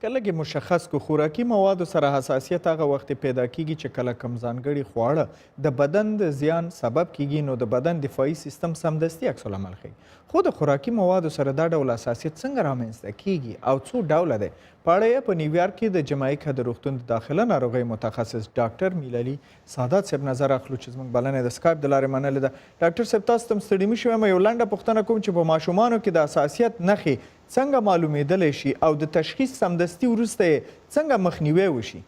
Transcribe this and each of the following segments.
که لږې مشخص کو خوراکي موادو سره حساسیت هغه وخت پیدا کیږي چې کله کم ځانګړي خواړه د بدن د زیان سبب کیږي نو د بدن دفاعي سیستم سمدستي عکس العمل ښیي. خو د خوراکي موادو سره دا ډول حساسیت څنګه رامنځته کیږي او څو ډوله دی؟ په اړه یې په نیویارک کې د جمایکا د روغتون د داخله ناروغۍ متخصص ډاکټر میلالي سادات صاحب نظر اخلو چې زموږ بلنه د سکایپ د لارې منلې ده. ډاکټر صاحب تاسو ته هم ستړي مه شوی یم، یو لنډه پوښتنه کوم چې په ماشومانو کې د حساسیت نښې څنګه معلومېدلی شي او د تشخیص سمدستي وروسته یې څنګه مخنیوی وشي؟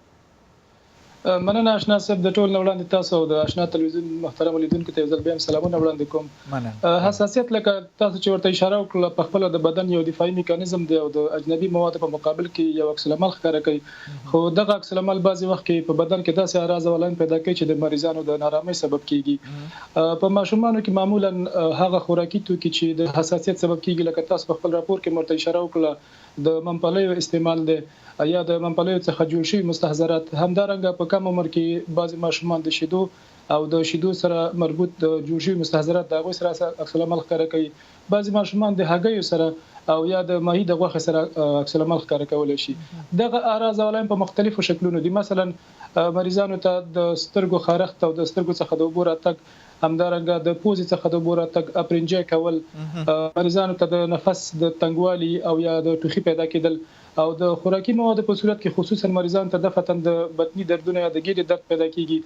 مننه آشنا صاحب، د ټول نه وړاندې تاسو او د آشنا تلویزیون محترمو لیدونکو ته یو ځل بیا هم سلامونه وړاندې کوم. حساسیت لکه تاسو چې ورته اشاره وکړه په خپله د بدن یو دفاعي میکانیزم دی او د اجنبي موادو په مقابل کې یو عکس العمل ښکاره کوي. خو دغه عکس العمل بعضې وخت کې په بدن کې داسې اعراض او علائم پیدا کوي چې د مریضانو د نارامۍ سبب کیږي. په ماشومانو کې معمولا هغه خوراکي توکي چې د حساسیت سبب کیږي لکه تاسو په خپل راپور کې ورته اشاره وکړه د منپلیو استعمال دی یا د منپلیو څخه جوړ شوي مستحضرات. همدارنګه په کم عمر کې بعضې ماشومان د شیدو او د شیدو سره مربوط د جوړ شوي مستحضرات د هغوی سره عکس العمل ښکاره کوي. بعضې ماشومان د هګیو سره او یا د ماهي د غوښې سره عکس العمل ښکاره کولی شي. دغه اعراض او علائم په مختلفو شکلونو دي. مثلا مریضانو ته د سترګو خارښت او د سترګو څخه د اوبو راتګ، همدارنګه د پوزې څخه د اوبو راتګ، اپرنجی کول، مریضانو ته د نفس د تنګوالي او یا د ټوخي پیدا کېدل او د خوراکي موادو په صورت کې خصوصا مریضانو ته دفعتاً د بطني دردونه یا د ګیډې درد پیدا کیږي.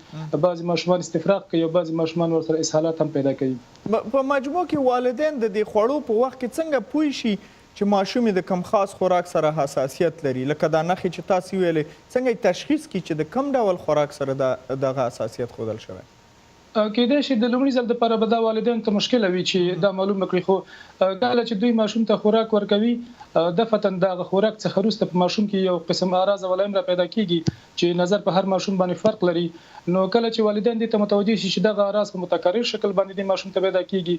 بعضې ماشومان استفراغ کوي او بعضې ماشومان ورسره اسهالات هم پیدا کوي. په مجموع کې والدین د دې خوړو په وخت کې څنګه پوه شي چې ماشوم د کم خاص خوراک سره حساسیت لري؟ لکه دا نښې چې تاسو ویلې، څنګه یې تشخیص کړي چې د کم ډول خوراک سره دغه حساسیت ښودل شوی؟ کېدای شي د لومړي ځل دپاره به دا والدینو ته مشکله وي چې دا معلومه کړي، خو کله چې دوی ماشوم ته خوراک ورکوي دفعتاً د هغه خوراک څخه وروسته په ماشوم کې یو قسم اعراض او علائم را پیدا کیږي چې نظر په هر ماشوم باندې فرق لري. نو کله چې والدین دې ته متوجه شي چې دغه اعراض په متکرر شکل باندې د ماشوم ته پیدا کیږي،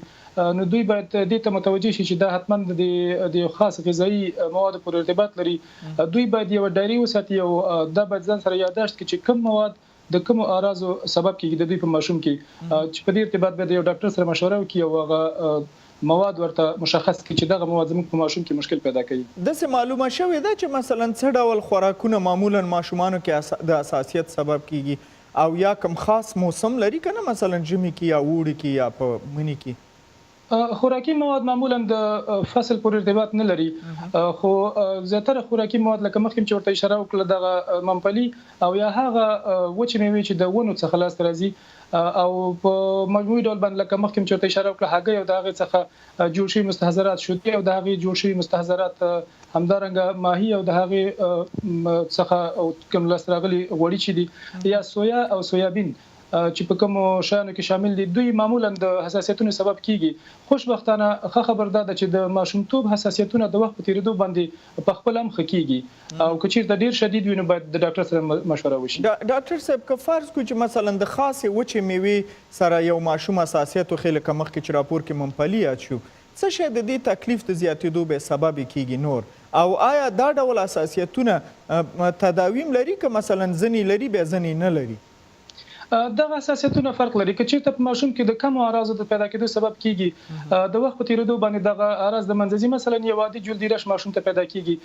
نو دوی باید دې ته متوجه شي چې دا حتما د خاص غذایي موادو پورې ارتباط لري. دوی باید یو ډایري وساتي او دا باید ځان سره یادداشت کړي چې کوم مواد د کومو اعراضو سبب کیږي د دوی په ماشوم کې، چې په دې ارتباط باید یو ډاکټر سره مشوره وکړي او هغه مواد ورته مشخص کړي چې دغه مواد زموږ په ماشوم کې مشکل پیدا کوي. داسې معلومه شوې ده چې مثلا څه ډول خوراکونه معمولا ماشومانو کې د حساسیت سبب کیږي او یا کوم خاص موسم لري که نه، مثلا ژمي کې یا اوړي کې یا په مني کې؟ خوراکي مواد معمولا د فصل پورې ارتباط نه لري، خو زیاتره خوراکي مواد لکه مخکې چې ورته اشاره وکړه دغه منپلي او یا هغه وچې میوې چې د ونو څخه لاسته راځي او په مجموعي ډول باندې لکه مخکې چې ورته اشاره وکړه هګۍ او د هغې څخه جوړ شوي مستحضرات، شودې او د هغې جوړ شوي مستحضرات، همدارنګه ماهي او د هغې څخه کوم لاسته راغلي غوړي چې دي یا سویا او سویابین چې په کومو شیانو کې شامل دي، دوی معمولا د حساسیتونو سبب کیږي. خوشبختانه ښه خبر دا ده چې د ماشومتوب حساسیتونه د وخت په تېرېدو باندې په خپله هم ښه کیږي او که چېرته ډېر شدید وي نو باید د ډاکټر سره مشوره وشي. ډاکټر صاحب که فرض کړو چې مثلا د خاصې وچې میوې سره یو ماشوم حساسیت وښیي، لکه مخکې چې راپور کې منپلي یاد شو، څه شی د دې تکلیف د زیاتېدو به سبب کیږي نور؟ او آیا دا ډول حساسیتونه تداویم لري که مثلا ځینې لري بیا ځینې نه لري؟ دغه حساسیتونه فرق لري. که چېرته په ماشوم کې د کمو اعراضو د پیدا کېدو سبب کیږي، د وخت په تېرېدو باندې دغه اعراض د منځه ځي، مثلا یو عادي جلدي رش ماشوم ته پیدا کیږي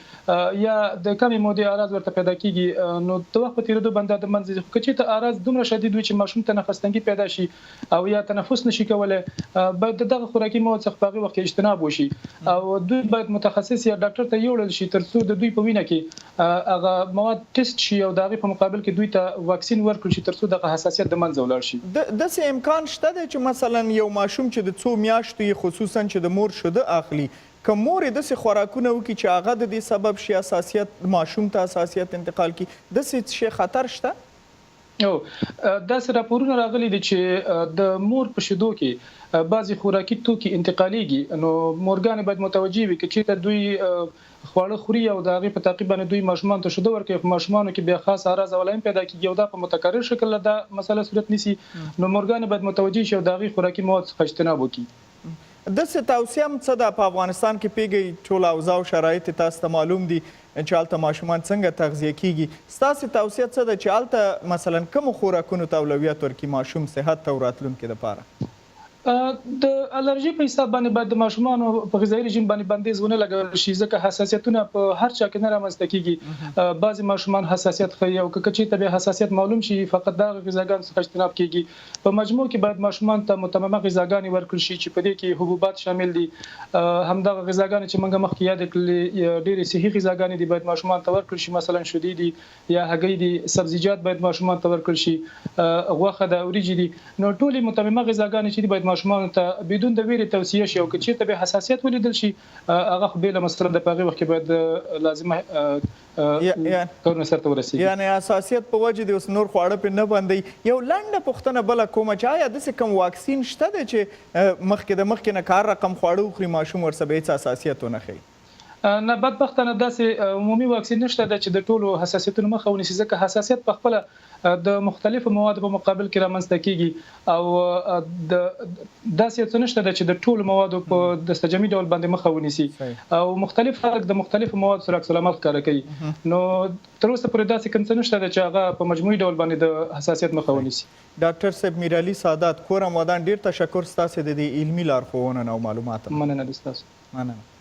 یا د کمې مودې اعراض ورته پیدا کیږي، نو د وخت په تېرېدو باندې د منځه ځي. خو که چېرته اعراض دومره شدید وي چې ماشوم ته نفس تنګي پیدا شي او یا تنفس نشي کولی، باید د دغه خوراکي مواد څخه په هغې وخت کې اجتناب وشي او دوی باید متخصص یا ډاکټر ته یوړل شي تر څو د دوی په وینه کې هغه مواد ټیسټ شي او د هغې په مقابل کې دوی ته واکسین ورکړل شي تر څو دغه حساسیت د منځه ولاړ شي. داسې امکان شته دی چې مثلا یو ماشوم چې د څو میاشتو یې خصوصا چې د مور شیده اخلي، که مور یې داسې خوراکونه وکړي چې هغه د دې سبب شي حساسیت ماشوم ته حساسیت انتقال کړي، داسې شی خطر شته؟ داسې راپورونه راغلي دي چې د مور په شیدو کې بعضې خوراکي توکي انتقالیږي، نو مورګانې باید متوجه وي که چېرته دوی خواړه خوري او د هغې په تعقیب باندې دوی ماشومانو ته شیده ورکوي، په ماشومانو کې بیا خاص اعراض او علائم پیدا کېږي او دا په متکرر شکل دا مسله صورت نیسي، نو مورګانې باید متوجه شي او د هغې خوراکي مواد څخه اجتناب وکړي. داسې توصیه هم څه ده په افغانستان کې پیږئ ټول اوضاع او شرایط تاسو ته معلوم دي چې هلته ماشومان څنګه تغذیه کیږي، ستاسې توصیه څه ده چې هلته مثلا کومو خوراکونو ته اولویت ورکړي ماشوم صحت ته او راتلونکي دپاره؟ د الرژي په حساب باندې باید د ماشومانو په غذایي رژیم باندې بندیز ونه لګول شي ځکه حساسیتونه په هر چا کې نه رامنځته کیږي بعضی ماشومان حساسیت ښیي او که چېرته به حساسیت معلوم شي فقط دا غذاګانو څخه اجتناب کیږي په مجموع کې باید ماشومان ته متممه غذاګانې ورکړل شي چې په دې کې حبوبات شامل دي همدغه غذاګانې چې موږ مخکې یاد کړلې ډېرې صحي غذاګانې دي باید ماشومان ته ورکړل شي مثلا شیدې دي یا هګۍ دي سبزیجات باید ماشومان ته ورکړل شي غوښه د وریجې دي نو ټولې متممه غذاګانې چې باید ماشومان ته بدون د ویرې توصیه شي او که چېرته به حساسیت ولیدل شي هغه خو بېله مسله ده په هغې وخت کې باید لازمه کارونه سرته ورسېږي یعنې حساسیت په وجې د اوس نور خواړه پرې نه بندوي یو لنډه پوښتنه بله کومه چې آیا داسې کوم واکسین شته دی چې مخکې د مخکې نه کار رقم خواړه وخوري ماشوم ورسره به هېڅ حساسیت ونه ښیي نه بدبختانه داسې عمومي واکسین نشته ده چې د ټولو حساسیتونو مخه ونیسي ځکه حساسیت په خپله د مختلفو موادو په مقابل کې رامنځته کیږي او داسې څه نشته ده چې د ټولو موادو په دستجمعي ډول باندې مخه ونیسي او مختلف خلک د مختلفو موادو سره عکس العمل ښکاره کوي نو تر اوسه پورې داسې کوم څه نشته ده چې هغه په مجموعي ډول باندې د حساسیت مخه ونیسي ډاکټر صاحب میرعلي سادات کور ودان ډېر تشکر ستاسو د دې علمي لارښوونو او معلوماتو مننه ده ستاسو مننه